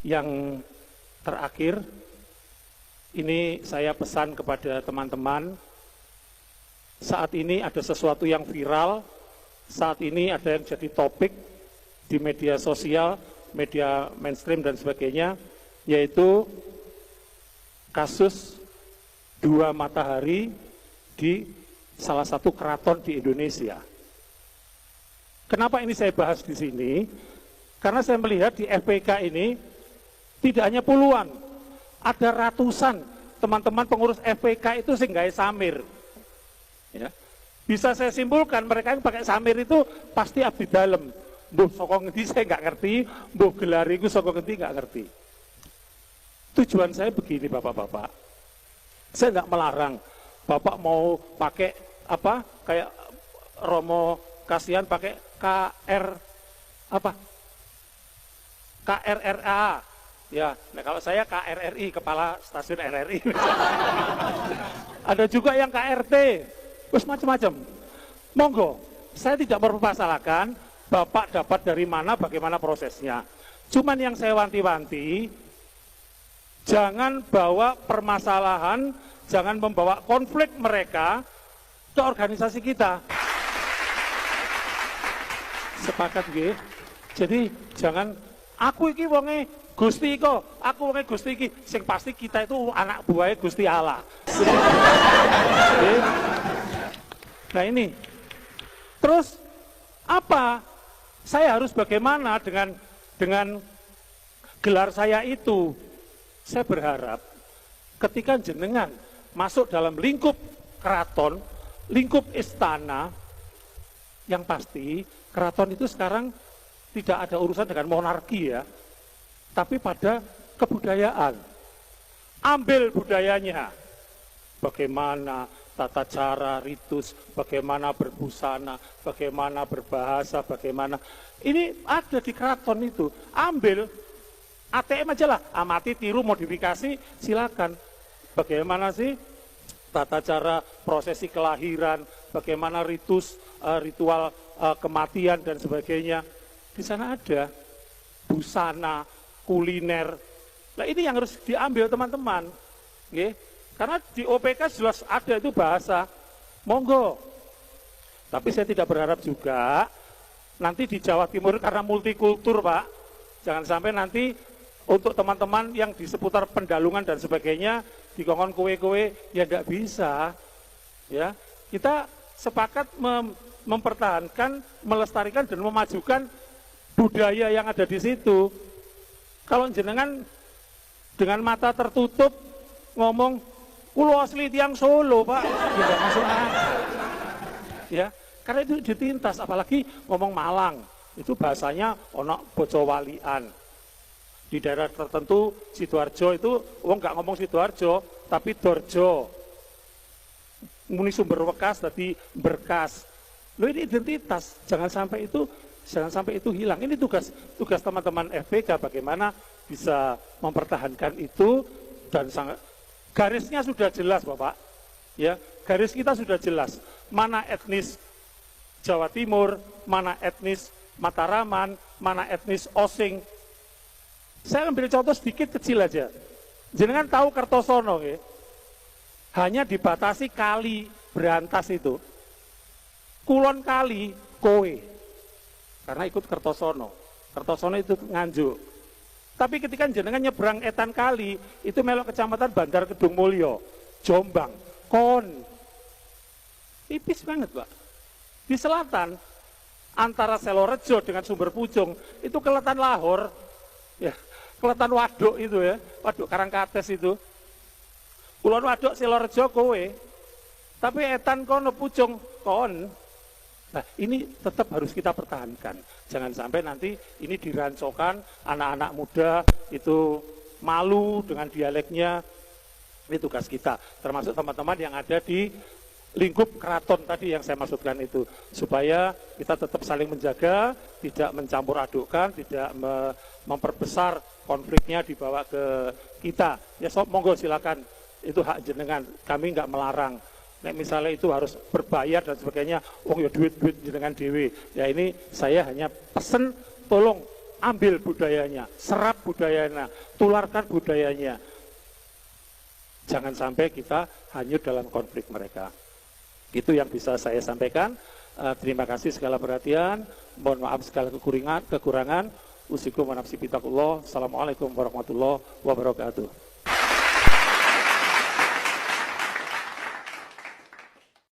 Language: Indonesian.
Yang terakhir, ini saya pesan kepada teman-teman, saat ini ada sesuatu yang viral, saat ini ada yang jadi topik di media sosial, media mainstream dan sebagainya, yaitu kasus 2 matahari di salah satu keraton di Indonesia. Kenapa ini saya bahas di sini? Karena saya melihat di FPK ini tidak hanya puluhan, ada ratusan teman-teman pengurus FPK itu sehingga samir. Ya. Bisa saya simpulkan mereka yang pakai samir itu pasti abdi dalem. Mbuh saka ngendi saya nggak ngerti, mbuh gelariku saka ngendi nggak ngerti. Tujuan saya begini Bapak-bapak, saya nggak melarang Bapak mau pakai apa kayak Romo Kasihan pakai KRRA, ya. Nah, kalau saya KRRI, Kepala Stasiun RRI. Ada juga yang KRT, terus macam-macam. Monggo, saya tidak mempermasalahkan Bapak dapat dari mana, bagaimana prosesnya. Cuman yang saya wanti-wanti, jangan bawa permasalahan, jangan membawa konflik mereka ke organisasi kita. Sepakat nggih? Jadi jangan aku iki wonge Gusti kok, aku wonge Gusti iki, sing pasti kita itu anak buahnya Gusti Allah. Nah ini. Terus apa? Saya harus bagaimana dengan gelar saya itu? Saya berharap ketika jenengan masuk dalam lingkup keraton, lingkup istana, yang pasti keraton itu sekarang tidak ada urusan dengan monarki ya, tapi pada kebudayaan. Ambil budayanya, bagaimana tata cara, ritus, bagaimana berbusana, bagaimana berbahasa, bagaimana. Ini ada di keraton itu, ambil, ATM aja lah, amati, tiru, modifikasi, silakan. Bagaimana sih tata cara prosesi kelahiran, bagaimana ritus, ritual kematian dan sebagainya. Di sana ada busana, kuliner. Nah ini yang harus diambil teman-teman. Karena di OPK jelas ada itu bahasa. Monggo. Tapi saya tidak berharap juga nanti di Jawa Timur karena multikultur Pak. Jangan sampai nanti untuk teman-teman yang di seputar Pendalungan dan sebagainya dikongkon kue-kue ya tidak bisa. Ya, kita sepakat mempertahankan, melestarikan dan memajukan budaya yang ada di situ. Kalau jenengan dengan mata tertutup ngomong kulo asli tiang Solo Pak, tidak masuk akal. Ya, karena itu ditintas, apalagi ngomong Malang, itu bahasanya ono bocowalian. Di daerah tertentu Sidoarjo itu wong nggak ngomong Sidoarjo, tapi Dorjo. Muni sumber wekas tadi berkas. Loh ini identitas, jangan sampai itu hilang. Ini tugas teman-teman FPK bagaimana bisa mempertahankan itu dan sangat garisnya sudah jelas Bapak. Ya, garis kita sudah jelas. Mana etnis Jawa Timur, mana etnis Mataraman, mana etnis Osing. Saya ambil contoh sedikit kecil aja. Jenengan tahu Kertosono ya? Hanya dibatasi kali Berantas itu. Kulon kali kowe. Karena ikut Kertosono. Kertosono itu Nganjuk. Tapi ketika jenengan nyebrang etan kali, itu melok kecamatan Bandar Kedung Mulyo, Jombang, kon. Tipis banget Pak. Di selatan, antara Selorejo dengan Sumber Pucung, itu kelihatan Lahor, ya, kelihatan Waduk itu ya, Waduk Karangkates itu. Kulon Waduk Selorejo kowe, tapi etan kono Pucung kon. Nah ini tetap harus kita pertahankan. Jangan sampai nanti ini dirancokan, anak-anak muda itu malu dengan dialeknya. Ini tugas kita, termasuk teman-teman yang ada di lingkup keraton tadi yang saya maksudkan itu. Supaya kita tetap saling menjaga, tidak mencampur adukkan, tidak memperbesar konfliknya dibawa ke kita. Ya sob, monggo silakan, itu hak jenengan, kami nggak melarang. Nek misalnya itu harus berbayar dan sebagainya, ya duit jenengan dewe. Ya ini saya hanya pesen, tolong ambil budayanya, serap budayanya, tularkan budayanya. Jangan sampai kita hanyut dalam konflik mereka. Itu yang bisa saya sampaikan. Terima kasih segala perhatian. Mohon maaf segala kekurangan. Usikum wa nafsi bittaqullah. Assalamualaikum warahmatullahi wabarakatuh.